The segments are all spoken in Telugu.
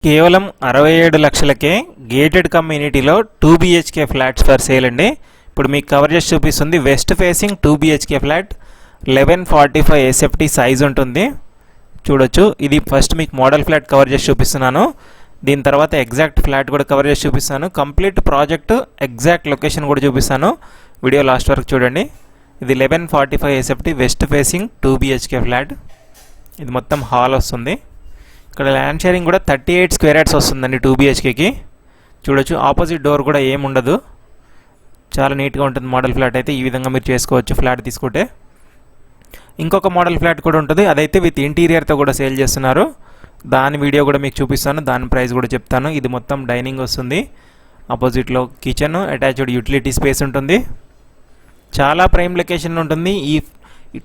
కేవలం 67 లక్షలకే గేటెడ్ కమ్యూనిటీలో 2 BHK ఫ్లాట్స్ ఫర్ సేల్ అండి. ఇప్పుడు మీకు కవర్ చేసి చూపిస్తుంది west facing 2 BHK flat 1145 SFT size ఉంటుంది. చూడొచ్చు, ఇది ఫస్ట్ మీకు మోడల్ ఫ్లాట్ కవర్ చేసి చూపిస్తున్నాను. దీని తర్వాత ఎగ్జాక్ట్ ఫ్లాట్ కూడా కవర్ చేసి చూపిస్తాను. కంప్లీట్ ప్రాజెక్ట్ ఎగ్జాక్ట్ లొకేషన్ కూడా చూపిస్తాను. వీడియో లాస్ట్ వరకు చూడండి. ఇది 1145 SFT west facing 2 BHK flat. ఇది మొత్తం హాల్ వస్తుంది. ఇక్కడ ల్యాండ్ షేరింగ్ కూడా 38 స్క్వేర్ యార్డ్స్ వస్తుందండి 2 BHKకి. చూడొచ్చు, ఆపోజిట్ డోర్ కూడా ఏమి ఉండదు. చాలా నీట్గా ఉంటుంది మోడల్ ఫ్లాట్ అయితే. ఈ విధంగా మీరు చేసుకోవచ్చు ఫ్లాట్ తీసుకుంటే. ఇంకొక మోడల్ ఫ్లాట్ కూడా ఉంటుంది, అదైతే విత్ ఇంటీరియర్తో కూడా సేల్ చేస్తున్నారు. దాని వీడియో కూడా మీకు చూపిస్తాను, దాని ప్రైస్ కూడా చెప్తాను. ఇది మొత్తం డైనింగ్ వస్తుంది, ఆపోజిట్లో కిచెన్, అటాచ్డ్ యూటిలిటీ స్పేస్ ఉంటుంది. చాలా ప్రైమ్ లొకేషన్ ఉంటుంది. ఈ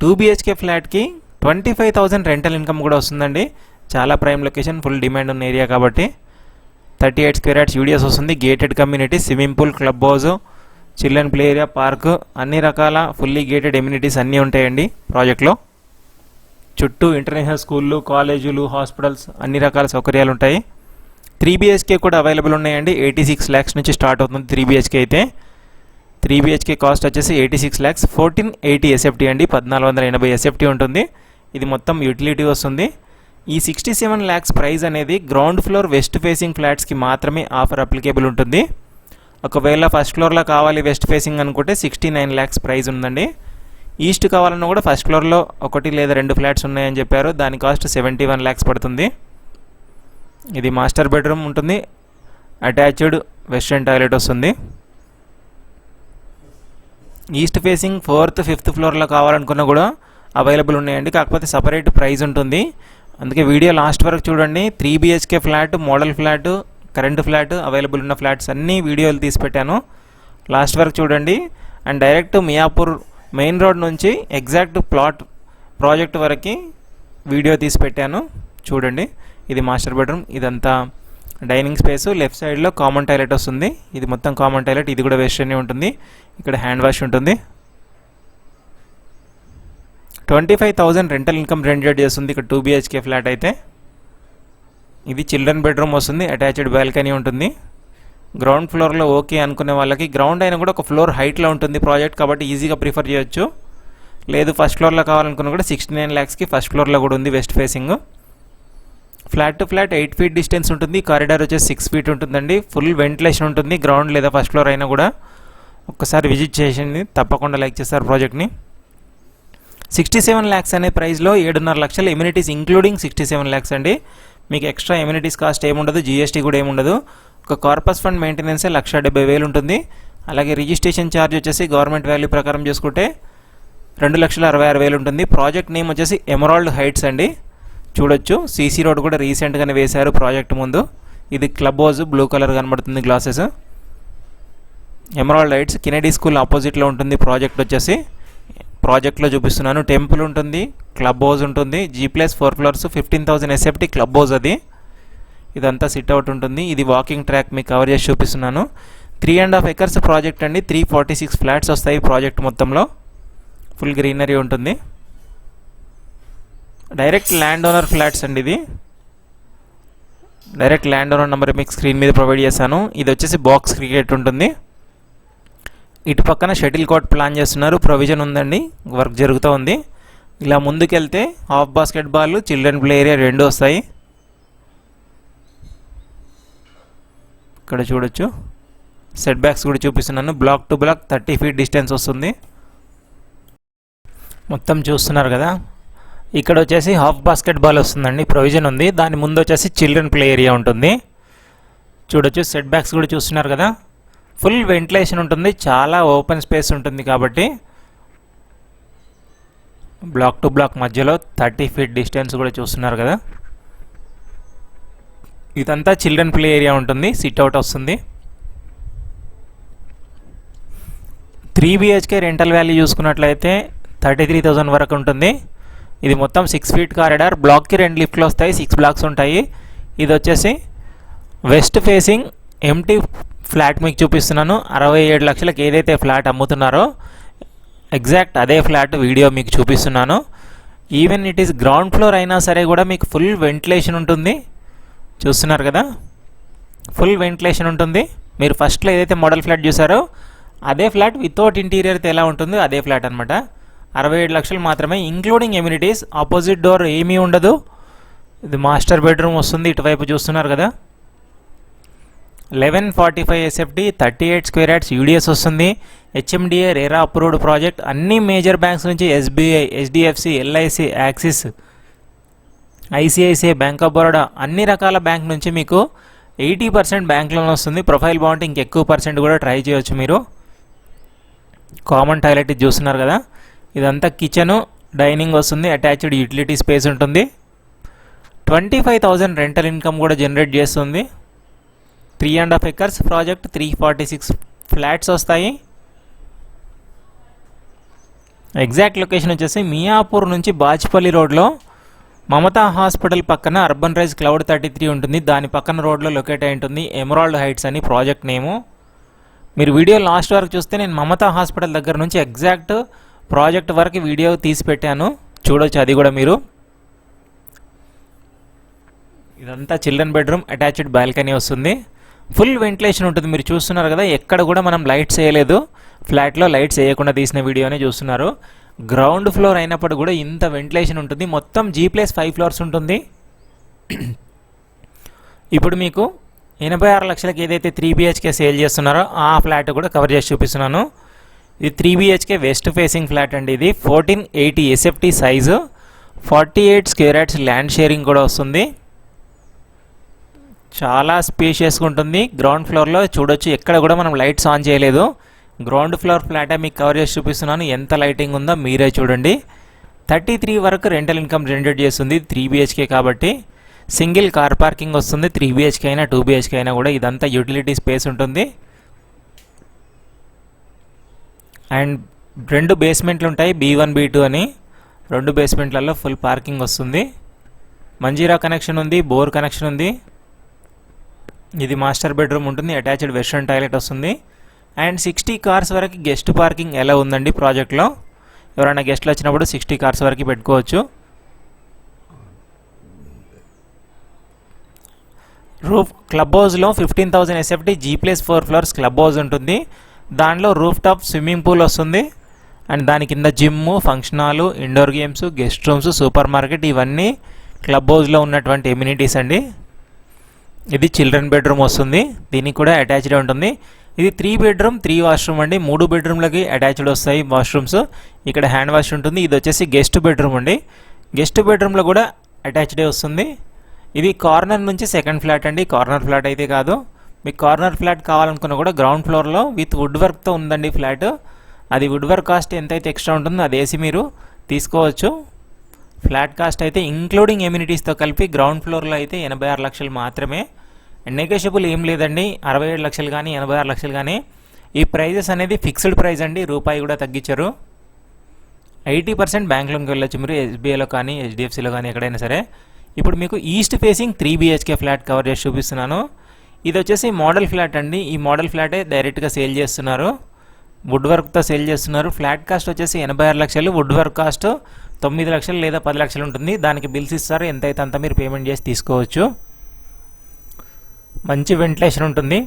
2 BHK ఫ్లాట్కి 25,000 రెంటల్ ఇన్కమ్ కూడా వస్తుందండి. చాలా ప్రైమ్ లొకేషన్, ఫుల్ డిమాండ్ ఉన్న ఏరియా కాబట్టి. 38 స్క్వేర్ యార్డ్స్ యూడిఎస్ వస్తుంది. Gated community, swimming pool, club house, children play area, park, అన్ని రకాల ఫుల్లీ గేటెడ్ ఎమ్యూనిటీస్ అన్నీ ఉంటాయండి ప్రాజెక్ట్లో. చుట్టూ ఇంటర్నేషనల్ స్కూళ్ళు, కాలేజీలు, హాస్పిటల్స్, అన్ని రకాల సౌకర్యాలు ఉంటాయి. 3 BHK కూడా అవైలబుల్ ఉన్నాయండి. 86 lakhs నుంచి స్టార్ట్ అవుతుంది 3 BHK అయితే. 3 BHK కాస్ట్ వచ్చేసి 86 lakhs, 1480 SFT అండి, 1480 SFT ఉంటుంది. ఇది మొత్తం యూటిలిటీ వస్తుంది. ఈ 67 lakhs ప్రైస్ అనేది గ్రౌండ్ ఫ్లోర్ వెస్ట్ ఫేసింగ్ ఫ్లాట్స్కి మాత్రమే ఆఫర్ అప్లికేబుల్ ఉంటుంది. ఒకవేళ ఫస్ట్ ఫ్లోర్లో కావాలి వెస్ట్ ఫేసింగ్ అనుకుంటే 69 lakhs ప్రైస్ ఉందండి. ఈస్ట్ కావాలన్నా కూడా ఫస్ట్ ఫ్లోర్లో 1 లేదా 2 ఫ్లాట్స్ ఉన్నాయని చెప్పారు. దాని కాస్ట్ 71 lakhs పడుతుంది. ఇది మాస్టర్ బెడ్రూమ్ ఉంటుంది, అటాచ్డ్ వెస్ట్రన్ టాయిలెట్ వస్తుంది. ఈస్ట్ ఫేసింగ్ 4th, 5th ఫ్లోర్లో కావాలనుకున్నా కూడా అవైలబుల్ ఉన్నాయండి. కాకపోతే సపరేట్ ప్రైస్ ఉంటుంది. అందుకే వీడియో లాస్ట్ వరకు చూడండి. 3 BHK flat, model flat, current flat, available ఉన్న ఫ్లాట్స్ అన్నీ వీడియోలు తీసి పెట్టాను. లాస్ట్ వరకు చూడండి. And direct Miyapur main road నుంచి ఎగ్జాక్ట్ ప్రాజెక్ట్ వరకు వీడియో తీసి పెట్టాను, చూడండి. ఇది మాస్టర్ బెడ్రూమ్, ఇదంతా డైనింగ్ స్పేసు. లెఫ్ట్ సైడ్లో కామన్ టాయిలెట్ వస్తుంది. ఇది మొత్తం కామన్ టాయిలెట్. ఇది కూడా వెస్ట్రన్ ఉంటుంది. ఇక్కడ హ్యాండ్ వాష్ ఉంటుంది. 25,000 రెంటల్ ఇన్కమ్ జనరేట్ చేస్తుంది ఇక్కడ 2 BHK ఫ్లాట్ అయితే. ఇది చిల్డ్రన్ బెడ్రూమ్ వస్తుంది, అటాచ్డ్ బాల్కనీ ఉంటుంది. గ్రౌండ్ ఫ్లోర్లో ఓకే అనుకునే వాళ్ళకి, గ్రౌండ్ అయినా కూడా ఒక ఫ్లోర్ హైట్లో ఉంటుంది ప్రాజెక్ట్ కాబట్టి ఈజీగా ప్రిఫర్ చేయొచ్చు. లేదు ఫస్ట్ ఫ్లోర్లో కావాలనుకున్నా కూడా 69 lakhsకి ఫస్ట్ ఫ్లోర్లో కూడా ఉంది west facing. Flat to flat 8 feet distance ఉంటుంది. కారిడార్ వచ్చేసి 6 feet ఉంటుందండి. ఫుల్ వెంటిలేషన్ ఉంటుంది. గ్రౌండ్ లేదా ఫస్ట్ ఫ్లోర్ అయినా కూడా ఒక్కసారి విజిట్ చేసింది, తప్పకుండా లైక్ చేస్తారు ప్రాజెక్ట్ని. 67 lakhs అనే ప్రైస్లో 7.5 లక్షల ఎమ్యూనిటీస్ ఇంక్లూడింగ్ 67 lakhs అండి. మీకు ఎక్స్ట్రా ఎమ్యూనిటీస్ కాస్ట్ ఏముండదు, GST కూడా ఏముండదు. ఒక కార్పస్ ఫండ్ మెయింటెనెన్సే 1,70,000 ఉంటుంది. అలాగే రిజిస్ట్రేషన్ ఛార్జ్ వచ్చేసి గవర్నమెంట్ వాల్యూ ప్రకారం చేసుకుంటే 2,66,000 ఉంటుంది. ప్రాజెక్ట్ నేమ్ వచ్చేసి ఎమరాల్డ్ హైట్స్ అండి. చూడొచ్చు, CC రోడ్ కూడా రీసెంట్గానే వేశారు ప్రాజెక్ట్ ముందు. ఇది క్లబ్ హౌస్, బ్లూ కలర్ కనబడుతుంది glasses. Emerald heights Kennedy school ఆపోజిట్లో ఉంటుంది ప్రాజెక్ట్ వచ్చేసి. ప్రాజెక్ట్లో చూపిస్తున్నాను. టెంపుల్ ఉంటుంది, క్లబ్ హౌస్ ఉంటుంది. G+4 floors, 15,000 SFT club house అది. ఇదంతా సిట్అవుట్ ఉంటుంది. ఇది వాకింగ్ ట్రాక్ మీకు కవర్ చేసి చూపిస్తున్నాను. 3.5 acres ప్రాజెక్ట్ అండి. 346 ఫ్లాట్స్ వస్తాయి ప్రాజెక్ట్ మొత్తంలో. ఫుల్ గ్రీనరీ ఉంటుంది. డైరెక్ట్ ల్యాండ్ ఓనర్ ఫ్లాట్స్ అండి ఇది. డైరెక్ట్ ల్యాండ్ ఓనర్ నెంబర్ మీకు స్క్రీన్ మీద ప్రొవైడ్ చేశాను. ఇది వచ్చేసి బాక్స్ క్రికెట్ ఉంటుంది. ఇటు పక్కన షటిల్ కోర్ట్ ప్లాన్ చేస్తున్నారు, ప్రొవిజన్ ఉందండి, వర్క్ జరుగుతూ ఉంది. ఇలా ముందుకెళ్తే half basketball, children play area 2 వస్తాయి. ఇక్కడ చూడొచ్చు, సెట్ బ్యాక్స్ కూడా చూపిస్తున్నాను. Block to block 30 feet distance వస్తుంది. మొత్తం చూస్తున్నారు కదా. ఇక్కడ వచ్చేసి హాఫ్ బాస్కెట్బాల్ వస్తుందండి, ప్రొవిజన్ ఉంది. దాని ముందు వచ్చేసి చిల్డ్రన్ ప్లే ఏరియా ఉంటుంది. చూడొచ్చు, సెట్ బ్యాక్స్ కూడా చూస్తున్నారు కదా. ఫుల్ వెంటిలేషన్ ఉంటుంది, చాలా ఓపెన్ స్పేస్ ఉంటుంది కాబట్టి. బ్లాక్ టు బ్లాక్ మధ్యలో 30 feet డిస్టెన్స్ కూడా చూస్తున్నారు కదా. ఇదంతా చిల్డ్రన్ ప్లే ఏరియా ఉంటుంది, సిట్అవుట్ వస్తుంది. 3 BHK రెంటల్ వాల్యూ చూసుకున్నట్లయితే 33,000 వరకు ఉంటుంది. ఇది మొత్తం 6 feet కారిడార్. బ్లాక్కి 2 లిఫ్ట్లు వస్తాయి, 6 blocks ఉంటాయి. ఇది వచ్చేసి వెస్ట్ ఫేసింగ్ ఎంటీ ఫ్లాట్ మీకు చూపిస్తున్నాను. 67 లక్షలకు ఏదైతే ఫ్లాట్ అమ్ముతున్నారో ఎగ్జాక్ట్ అదే ఫ్లాట్ వీడియో మీకు చూపిస్తున్నాను. Even it is ground floor అయినా సరే కూడా మీకు ఫుల్ వెంటిలేషన్ ఉంటుంది. చూస్తున్నారు కదా, ఫుల్ వెంటిలేషన్ ఉంటుంది. మీరు ఫస్ట్లో ఏదైతే మోడల్ ఫ్లాట్ చూసారో అదే ఫ్లాట్ వితౌట్ ఇంటీరియర్తో ఎలా ఉంటుందో అదే ఫ్లాట్ అనమాట. 67 లక్షలు మాత్రమే, ఇంక్లూడింగ్ ఎమ్యూనిటీస్. ఆపోజిట్ డోర్ ఏమీ ఉండదు. ఇది మాస్టర్ బెడ్రూమ్ వస్తుంది. ఇటువైపు చూస్తున్నారు కదా, 1145 SFT, 38 స్క్వేర్ యార్డ్స్ యూడిఎస్ వస్తుంది. HMDA RERA approved project. అన్ని మేజర్ బ్యాంక్స్ నుంచి SBI, HDFC, LIC, axis, ICICI, bank of Baroda అన్ని రకాల బ్యాంక్ నుంచి మీకు 80% బ్యాంక్ లోన్ వస్తుంది. ప్రొఫైల్ బాగుంటే ఇంకెక్కువ పర్సెంట్ కూడా ట్రై చేయొచ్చు మీరు. కామన్ టాయిలెట్ ఇది చూస్తున్నారు కదా, ఇదంతా కిచెను, డైనింగ్ వస్తుంది. అటాచ్డ్ యూటిలిటీ స్పేస్ ఉంటుంది. 25,000 రెంటల్ ఇన్కమ్ కూడా జనరేట్ చేస్తుంది. 3.5 acres ప్రాజెక్ట్, 346 ఫ్లాట్స్ వస్తాయి. ఎగ్జాక్ట్ లొకేషన్ వచ్చేసి మియాపూర్ నుంచి బాచ్పల్లి రోడ్లో మమతా హాస్పిటల్ పక్కన అర్బన్ రైజ్ క్లౌడ్ 33 ఉంటుంది. దాని పక్కన రోడ్లో లొకేట్ అయి ఉంటుంది. ఎమరాల్డ్ హైట్స్ అని ప్రాజెక్ట్ నేము. మీరు వీడియో లాస్ట్ వరకు చూస్తే నేను మమతా హాస్పిటల్ దగ్గర నుంచి ఎగ్జాక్ట్ ప్రాజెక్ట్ వరకు వీడియో తీసి పెట్టాను, చూడొచ్చు అది కూడా మీరు. ఇదంతా చిల్డ్రన్ బెడ్రూమ్, అటాచ్డ్ బాల్కనీ వస్తుంది. ఫుల్ వెంటిలేషన్ ఉంటుంది. మీరు చూస్తున్నారు కదా, ఎక్కడ కూడా మనం లైట్స్ వేయలేదు. ఫ్లాట్లో లైట్స్ వేయకుండా తీసిన వీడియోనే చూస్తున్నారు. గ్రౌండ్ ఫ్లోర్ అయినప్పుడు కూడా ఇంత వెంటిలేషన్ ఉంటుంది. మొత్తం G+5 ఫ్లోర్స్ ఉంటుంది. ఇప్పుడు మీకు 86 లక్షలకి ఏదైతే 3 BHK సేల్ చేస్తున్నారో ఆ ఫ్లాట్ కూడా కవర్ చేసి చూపిస్తున్నాను. ఇది 3 BHK వెస్ట్ ఫేసింగ్ ఫ్లాట్ అండి. ఇది 1480 SFT size, 48 square yards land sharing కూడా వస్తుంది. చాలా స్పేషియస్గా ఉంటుంది. గ్రౌండ్ ఫ్లోర్లో చూడొచ్చు, ఎక్కడ కూడా మనం లైట్స్ ఆన్ చేయలేదు. గ్రౌండ్ ఫ్లోర్ ఫ్లాటే మీకు కవర్ చేసి చూపిస్తున్నాను. ఎంత లైటింగ్ ఉందో మీరే చూడండి. 33 వరకు రెంటల్ ఇన్కమ్ జనరేట్ చేస్తుంది. 3 BHK కాబట్టి సింగిల్ కార్ పార్కింగ్ వస్తుంది. 3 BHK అయినా 2 BHK అయినా కూడా ఇదంతా యూటిలిటీ స్పేస్ ఉంటుంది. అండ్ 2 బేస్మెంట్లు ఉంటాయి, B1, B2 అని. 2 బేస్మెంట్లలో ఫుల్ పార్కింగ్ వస్తుంది. మంజీరా కనెక్షన్ ఉంది, బోర్ కనెక్షన్ ఉంది. ఇది మాస్టర్ బెడ్రూమ్ ఉంటుంది. అటాచ్డ్ వెస్ట్రన్ టాయిలెట్ వస్తుంది. అండ్ 60 కార్స్ వరకు గెస్ట్ పార్కింగ్ ఎలా ఉందండి ప్రాజెక్ట్లో. ఎవరైనా గెస్ట్లు వచ్చినప్పుడు 60 కార్స్ వరకు పెట్టుకోవచ్చు. రూఫ్ క్లబ్ హౌస్లో 15,000 SFT, G+4 floors club house ఉంటుంది. దానిలో రూఫ్ టాప్ స్విమ్మింగ్ పూల్ వస్తుంది. అండ్ దాని కింద gym, function hall, indoor games, guest rooms, super market ఇవన్నీ క్లబ్ హౌస్లో ఉన్నటువంటి ఎమ్యూనిటీస్ అండి. ఇది చిల్డ్రన్ బెడ్రూమ్ వస్తుంది. దీనికి కూడా అటాచ్డ్ ఉంటుంది. ఇది 3 బెడ్రూమ్ 3 వాష్రూమ్ అండి. 3 బెడ్రూమ్లకి అటాచ్డ్ వస్తాయి వాష్రూమ్స్. ఇక్కడ హ్యాండ్ వాష్ ఉంటుంది. ఇది వచ్చేసి గెస్ట్ బెడ్రూమ్ అండి. గెస్ట్ బెడ్రూమ్లో కూడా అటాచ్డే వస్తుంది. ఇది కార్నర్ నుంచి సెకండ్ ఫ్లాట్ అండి. కార్నర్ ఫ్లాట్ అయితే కాదు. మీకు కార్నర్ ఫ్లాట్ కావాలనుకున్నా కూడా గ్రౌండ్ ఫ్లోర్లో విత్ వుడ్ వర్క్తో ఉందండి ఫ్లాట్. అది వుడ్ వర్క్ కాస్ట్ ఎంతైతే ఎక్స్ట్రా ఉంటుందో అది వేసి మీరు తీసుకోవచ్చు. ఫ్లాట్ కాస్ట్ అయితే ఇంక్లూడింగ్ ఎమ్యూనిటీస్తో కలిపి గ్రౌండ్ ఫ్లోర్లో అయితే 86 లక్షలు మాత్రమే. నెగోషియబుల్ ఏం లేదండి. 67 లక్షలు కానీ 86 లక్షలు కానీ ఈ ప్రైజెస్ అనేది ఫిక్స్డ్ ప్రైస్ అండి. రూపాయి కూడా తగ్గించారు. 80% బ్యాంక్ లోన్కి వెళ్ళొచ్చు మీరు, SBIలో కానీ HDFCలో కానీ ఎక్కడైనా సరే. ఇప్పుడు మీకు east facing 3 BHK flat cover చేసి చూపిస్తున్నాను. ఇది వచ్చేసి మోడల్ ఫ్లాట్ అండి. ఈ మోడల్ ఫ్లాటే డైరెక్ట్గా సేల్ చేస్తున్నారు. వుడ్ వర్క్తో సేల్ చేస్తున్నారు. ఫ్లాట్ కాస్ట్ వచ్చేసి 86 లక్షలు. వుడ్ వర్క్ కాస్ట్ 9 లక్షలు లేదా 10 లక్షలు ఉంటుంది. దానికి బిల్స్ ఇస్తారు. ఎంతైతే అంత మీరు పేమెంట్ చేసి తీసుకోవచ్చు. మంచి వెంటిలేషన్ ఉంటుంది.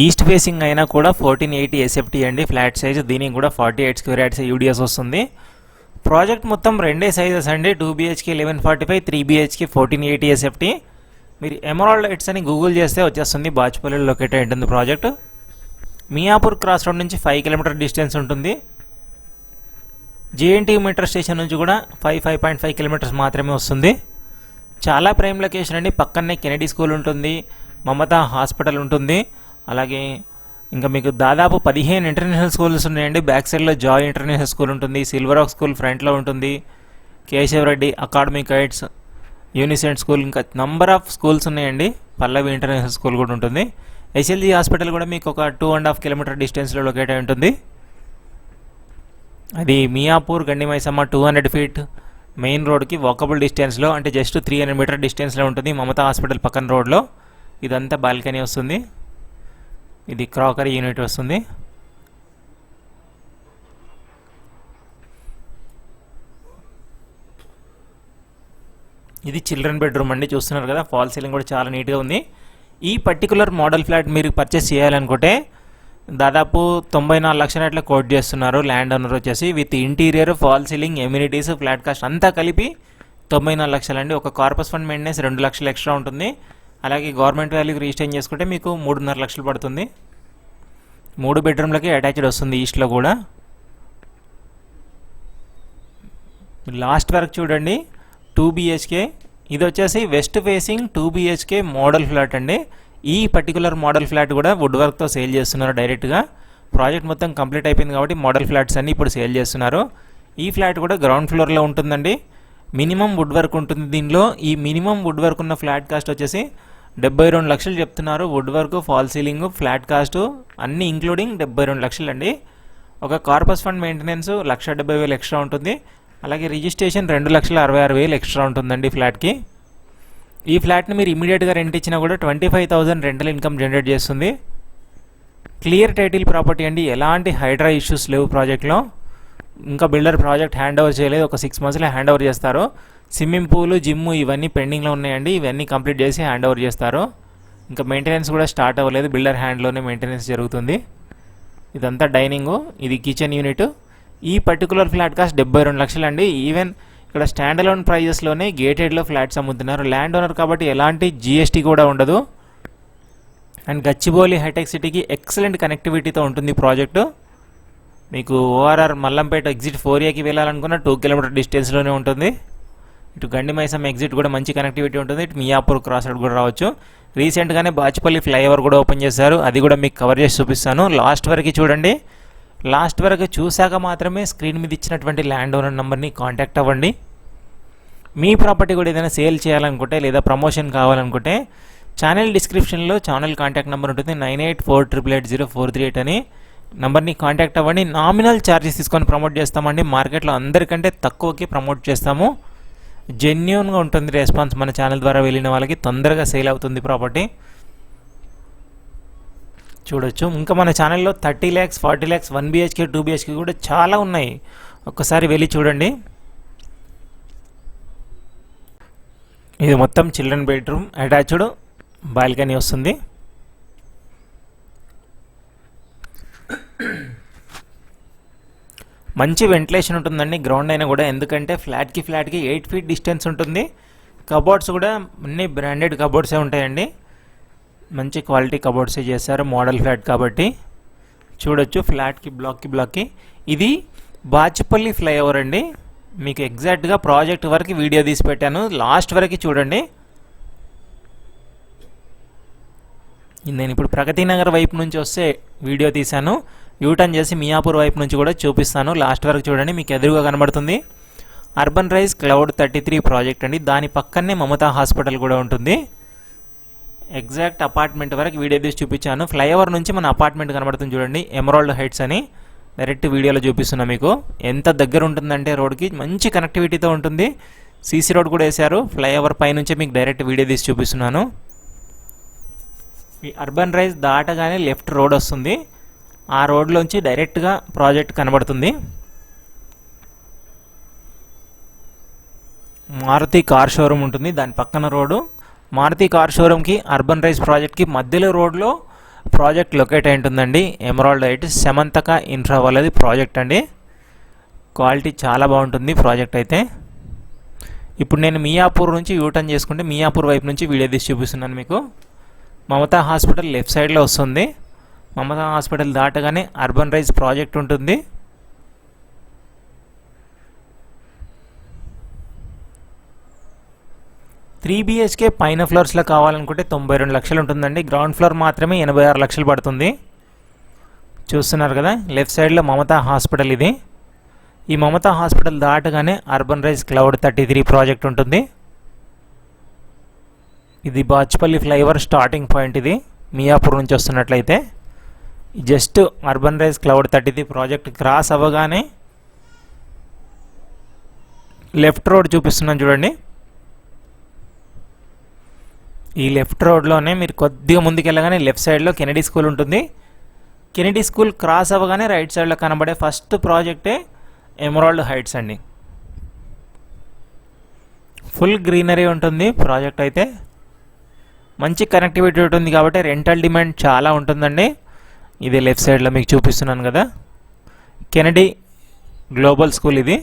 ఈస్ట్ ఫేసింగ్ అయినా కూడా 1480 SFT అండి ఫ్లాట్ సైజ్. దీనికి కూడా 48 స్క్వేర్ యార్డ్స్ యూడిఎస్ వస్తుంది. ప్రాజెక్ట్ మొత్తం రెండే సైజెస్ అండి. 2 BHK 1145, 3 BHK 1480 SFT. మీరు ఎమరాల్డ్ హైట్స్ అని గూగుల్ చేస్తే వచ్చేస్తుంది. బాచ్పల్లిలో లొకేట్ అయి ఉంటుంది ప్రాజెక్ట్. మియాపూర్ క్రాస్ రోడ్ నుంచి 5 కిలోమీటర్ డిస్టెన్స్ ఉంటుంది. JNT మెట్రో స్టేషన్ నుంచి కూడా 5.5 కిలోమీటర్స్ మాత్రమే వస్తుంది. చాలా ప్రైమ్ లొకేషన్ అండి. పక్కనే కెనడీ స్కూల్ ఉంటుంది, మమతా హాస్పిటల్ ఉంటుంది. అలాగే ఇంకా మీకు దాదాపు 15 ఇంటర్నేషనల్ స్కూల్స్ ఉన్నాయండి. బ్యాక్ సైడ్లో జాయ్ ఇంటర్నేషనల్ స్కూల్ ఉంటుంది, సిల్వర్ ఆక్ స్కూల్ ఫ్రంట్లో ఉంటుంది, కేశవరెడ్డి అకాడమిక్ హైట్స్, యూనిసెంట్ స్కూల్, ఇంకా నంబర్ ఆఫ్ స్కూల్స్ ఉన్నాయండి. పల్లవి ఇంటర్నేషనల్ స్కూల్ కూడా ఉంటుంది. SLG హాస్పిటల్ కూడా మీకు ఒక 2.5 కిలోమీటర్ డిస్టెన్స్లో లొకేట్ అయి ఉంటుంది. అది మియాపూర్ గండిమైసమ్మ 200 ఫీట్ మెయిన్ రోడ్కి వాకబుల్ డిస్టెన్స్లో, అంటే జస్ట్ 300 మీటర్ డిస్టెన్స్లో ఉంటుంది. మమతా హాస్పిటల్ పక్కన రోడ్లో. ఇదంతా బాల్కనీ వస్తుంది. ఇది క్రాకరీ యూనిట్ వస్తుంది. ఇది చిల్డ్రన్ బెడ్రూమ్ అండి, చూస్తున్నారు కదా, ఫాల్ సీలింగ్ కూడా చాలా నీట్గా ఉంది. ఈ పర్టికులర్ మోడల్ ఫ్లాట్ మీరు పర్చేస్ చేయాలనుకుంటే దాదాపు 94 లక్షలు అట్లా కోట్ చేస్తున్నారు ల్యాండ్ ఓనర్ వచ్చేసి. With interior, fall ceiling, amenities, flat cost అంతా కలిపి 94 లక్షలు అండి. ఒక కార్పస్ ఫండ్ మెయింటెనెన్స్ 2 లక్షలు ఎక్స్ట్రా ఉంటుంది. అలాగే గవర్నమెంట్ వాల్యూకి రిజిస్టర్ చేసుకుంటే మీకు 3.5 లక్షలు పడుతుంది. 3 బెడ్రూమ్లకి అటాచ్డ్ వస్తుంది ఈస్ట్లో కూడా. లాస్ట్ వరకు చూడండి, 2 BHK. ఇది వచ్చేసి west facing 2 BHK model flat అండి. ఈ పర్టికులర్ మోడల్ ఫ్లాట్ కూడా వుడ్ వర్క్తో సేల్ చేస్తున్నారు డైరెక్ట్గా. ప్రాజెక్ట్ మొత్తం కంప్లీట్ అయిపోయింది కాబట్టి మోడల్ ఫ్లాట్స్ అన్నీ ఇప్పుడు సేల్ చేస్తున్నారు. ఈ ఫ్లాట్ కూడా గ్రౌండ్ ఫ్లోర్లో ఉంటుందండి. మినిమం వుడ్ వర్క్ ఉంటుంది దీనిలో. ఈ మినిమం వుడ్ వర్క్ ఉన్న ఫ్లాట్ కాస్ట్ వచ్చేసి 72 లక్షలు చెప్తున్నారు. Wood work, fall ceiling, flat cost అన్నీ ఇంక్లూడింగ్ 72 లక్షలు అండి. ఒక కార్పస్ ఫండ్ మెయింటెనెన్స్ 1,70,000 ఎక్స్ట్రా ఉంటుంది. అలాగే రిజిస్ట్రేషన్ 2,66,000 ఎక్స్ట్రా ఉంటుందండి ఫ్లాట్కి. ఈ ఫ్లాట్ని మీరు ఇమీడియట్గా రెంట్ ఇచ్చినా కూడా 25,000 రెంటల్ ఇన్కమ్ జనరేట్ చేస్తుంది. క్లియర్ టైటిల్ ప్రాపర్టీ అండి, ఎలాంటి హైడ్రా ఇష్యూస్ లేవు ప్రాజెక్ట్లో. ఇంకా బిల్డర్ ప్రాజెక్ట్ హ్యాండ్ ఓవర్ చేయలేదు, ఒక 6 మంత్స్లో హ్యాండ్ ఓవర్ చేస్తారు. స్విమ్మింగ్ పూల్, జిమ్ ఇవన్నీ పెండింగ్లో ఉన్నాయండి, ఇవన్నీ కంప్లీట్ చేసి హ్యాండ్ ఓవర్ చేస్తారు. ఇంకా మెయింటెనెన్స్ కూడా స్టార్ట్ అవ్వలేదు, బిల్డర్ హ్యాండ్లోనే మెయింటెనెన్స్ జరుగుతుంది. ఇదంతా డైనింగ్, ఇది కిచెన్ యూనిట్. ఈ పర్టికులర్ ఫ్లాట్ కాస్ట్ 72 లక్షలు అండి. ఈవెన్ ఇక్కడ స్టాండ్ అలోన్ ప్రైజెస్లోనే గేటెడ్లో ఫ్లాట్స్ అమ్ముతున్నారు. ల్యాండ్ ఓనర్ కాబట్టి ఎలాంటి GST కూడా ఉండదు. అండ్ గచ్చిబౌలి హైటెక్ సిటీకి ఎక్సలెంట్ కనెక్టివిటీతో ఉంటుంది ప్రాజెక్టు. మీకు ORR మల్లంపేట ఎగ్జిట్ 4Aకి వెళ్ళాలనుకున్న 2 కిలోమీటర్ డిస్టెన్స్లోనే ఉంటుంది. ఇటు గండిమైసమ్ ఎగ్జిట్ కూడా మంచి కనెక్టివిటీ ఉంటుంది. ఇటు మియాపూర్ క్రాస్ రోడ్ కూడా రావచ్చు. రీసెంట్గానే బాచుపల్లి ఫ్లైఓవర్ కూడా ఓపెన్ చేశారు, అది కూడా మీకు కవర్ చేసి చూపిస్తాను. లాస్ట్ వరకు చూడండి. లాస్ట్ వరకు చూశాక మాత్రమే స్క్రీన్ మీద ఇచ్చినటువంటి ల్యాండ్ ఓనర్ నెంబర్ని కాంటాక్ట్ అవ్వండి. మీ ప్రాపర్టీ కూడా ఏదైనా సేల్ చేయాలనుకుంటే లేదా ప్రమోషన్ కావాలనుకుంటే ఛానల్ డిస్క్రిప్షన్లో ఛానల్ కాంటాక్ట్ నెంబర్ ఉంటుంది, 9848880438 అని నెంబర్ని కాంటాక్ట్ అవ్వండి. నామినల్ ఛార్జెస్ తీసుకొని ప్రమోట్ చేస్తామండి. మార్కెట్లో అందరికంటే తక్కువకి ప్రమోట్ చేస్తాము. జెన్యూన్గా ఉంటుంది రెస్పాన్స్. మన ఛానల్ ద్వారా వెళ్ళిన వాళ్ళకి తొందరగా సేల్ అవుతుంది ప్రాపర్టీ. చూడొచ్చు. ఇంకా మన ఛానల్లో 30 lakhs, 40 lakhs, 1 BHK, 2 BHK కూడా చాలా ఉన్నాయి. ఒక్కసారి వెళ్ళి చూడండి. ఇది మొత్తం చిల్డ్రన్ బెడ్రూమ్, అటాచ్డ్ బాల్కనీ వస్తుంది. మంచి వెంటిలేషన్ ఉంటుందండి గ్రౌండ్ అయినా కూడా, ఎందుకంటే ఫ్లాట్కి 8 feet డిస్టెన్స్ ఉంటుంది. కబోర్డ్స్ కూడా అన్ని బ్రాండెడ్ కబోర్డ్సే ఉంటాయండి. మంచి క్వాలిటీ కబోర్డ్సే చేశారు, మోడల్ ఫ్లాట్ కాబట్టి. చూడొచ్చు ఫ్లాట్కి బ్లాక్కి. ఇది బాచుపల్లి ఫ్లైఓవర్ అండి. మీకు ఎగ్జాక్ట్గా ప్రాజెక్ట్ వరకు వీడియో తీసి పెట్టాను, లాస్ట్ వరకు చూడండి. నేను ఇప్పుడు ప్రగతి నగర్ వైపు నుంచి వస్తే వీడియో తీశాను, యూటర్న్ చేసి మియాపూర్ వైపు నుంచి కూడా చూపిస్తాను. లాస్ట్ వరకు చూడండి, మీకు ఎదురుగా కనబడుతుంది అర్బన్ రైజ్ క్లౌడ్ 33 ప్రాజెక్ట్ అండి. దాని పక్కనే మమతా హాస్పిటల్ కూడా ఉంటుంది. ఎగ్జాక్ట్ అపార్ట్మెంట్ వరకు వీడియో తీసి చూపించాను. ఫ్లైఓవర్ నుంచి మన అపార్ట్మెంట్ కనబడుతుంది చూడండి, ఎమరాల్డ్ హైట్స్ అని. డైరెక్ట్ వీడియోలో చూపిస్తున్నా మీకు. ఎంత దగ్గర ఉంటుందంటే రోడ్కి మంచి కనెక్టివిటీతో ఉంటుంది. సీసీ రోడ్ కూడా వేశారు. ఫ్లైఓవర్ పైనుంచే మీకు డైరెక్ట్ వీడియో తీసి చూపిస్తున్నాను. ఈ అర్బన్ రైజ్ దాటగానే లెఫ్ట్ రోడ్ వస్తుంది, ఆ రోడ్లోంచి డైరెక్ట్గా ప్రాజెక్ట్ కనబడుతుంది. మారుతి కార్ షోరూమ్ ఉంటుంది దాని పక్కన రోడ్డు. మారుతి కార్ షోరూమ్కి అర్బన్ రైజ్ ప్రాజెక్ట్కి మధ్యలో రోడ్లో ప్రాజెక్ట్ లొకేట్ అయి ఉంటుందండి. ఎమరాల్డ్ హైట్ సమంతక ఇన్ఫ్రా వాళ్ళది ప్రాజెక్ట్ అండి. క్వాలిటీ చాలా బాగుంటుంది ప్రాజెక్ట్ అయితే. ఇప్పుడు నేను మియాపూర్ నుంచి యూటర్న్ చేసుకుంటే మియాపూర్ వైపు నుంచి వీడియో తీసి చూపిస్తున్నాను మీకు. మమతా హాస్పిటల్ లెఫ్ట్ సైడ్లో వస్తుంది. మమతా హాస్పిటల్ దాటగానే అర్బన్ రైజ్ ప్రాజెక్ట్ ఉంటుంది. త్రీ BHK పైన ఫ్లోర్స్లో కావాలనుకుంటే 92 లక్షలు ఉంటుందండి. గ్రౌండ్ ఫ్లోర్ మాత్రమే 86 లక్షలు పడుతుంది. చూస్తున్నారు కదా, లెఫ్ట్ సైడ్లో మమతా హాస్పిటల్ ఇది. ఈ మమతా హాస్పిటల్ దాటగానే అర్బన్ రైజ్ క్లౌడ్ 33 ప్రాజెక్ట్ ఉంటుంది. ఇది బాచుపల్లి ఫ్లైఓవర్ స్టార్టింగ్ పాయింట్. ఇది మియాపూర్ నుంచి వస్తున్నట్లయితే just Urban Rise Cloud 33 project cross అవ్వగానే లెఫ్ట్ రోడ్ చూపిస్తున్నాను చూడండి. ఈ లెఫ్ట్ రోడ్లోనే మీరు కొద్దిగా ముందుకెళ్ళగానే లెఫ్ట్ సైడ్లో కెనడీ స్కూల్ ఉంటుంది. కెనడీ స్కూల్ క్రాస్ అవ్వగానే రైట్ సైడ్లో కనబడే ఫస్ట్ ప్రాజెక్టే ఎమరాల్డ్ హైట్స్ అండి. ఫుల్ గ్రీనరీ ఉంటుంది ప్రాజెక్ట్ అయితే. మంచి కనెక్టివిటీ ఉంటుంది కాబట్టి రెంటల్ డిమాండ్ చాలా ఉంటుందండి. ఇది లెఫ్ట్ సైడ్లో మీకు చూపిస్తున్నాను కదా, కెనడీ గ్లోబల్ స్కూల్ ఇది.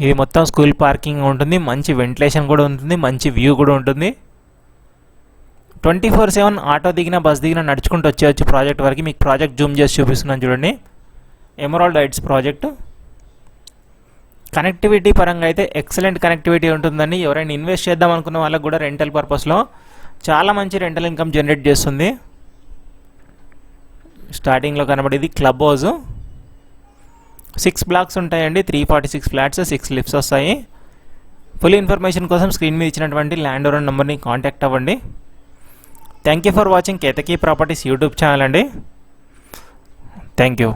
ఇది మొత్తం స్కూల్ పార్కింగ్ ఉంటుంది, మంచి వెంటిలేషన్ కూడా ఉంటుంది, మంచి వ్యూ కూడా ఉంటుంది. 24/7 ఆటో దిగినా బస్ దిగినా నడుచుకుంటూ వచ్చేయచ్చు ప్రాజెక్ట్ వరకు. మీకు ప్రాజెక్ట్ జూమ్ చేసి చూపిస్తున్నాను చూడండి. Emerald heights project. కనెక్టివిటీ పరంగా అయితే ఎక్సలెంట్ కనెక్టివిటీ ఉంటుందండి. ఎవరైనా ఇన్వెస్ట్ చేద్దాం అనుకున్న వాళ్ళకి కూడా రెంటల్ పర్పస్లో చాలా మంచి రెంటల్ ఇన్కమ్ జనరేట్ చేస్తుంది. స్టార్టింగ్లో కనబడేది క్లబ్ హౌస్. 6 బ్లాక్స్ ఉంటాయండి, 346 ఫ్లాట్స్, 6 లిఫ్ట్స్ వస్తాయి. ఫుల్ ఇన్ఫర్మేషన్ కోసం స్క్రీన్ మీద ఇచ్చినటువంటి ల్యాండ్ ఓనర్ నెంబర్ని కాంటాక్ట్ అవ్వండి. Thank you for watching Ketaki properties YouTube channel అండి. Thank you.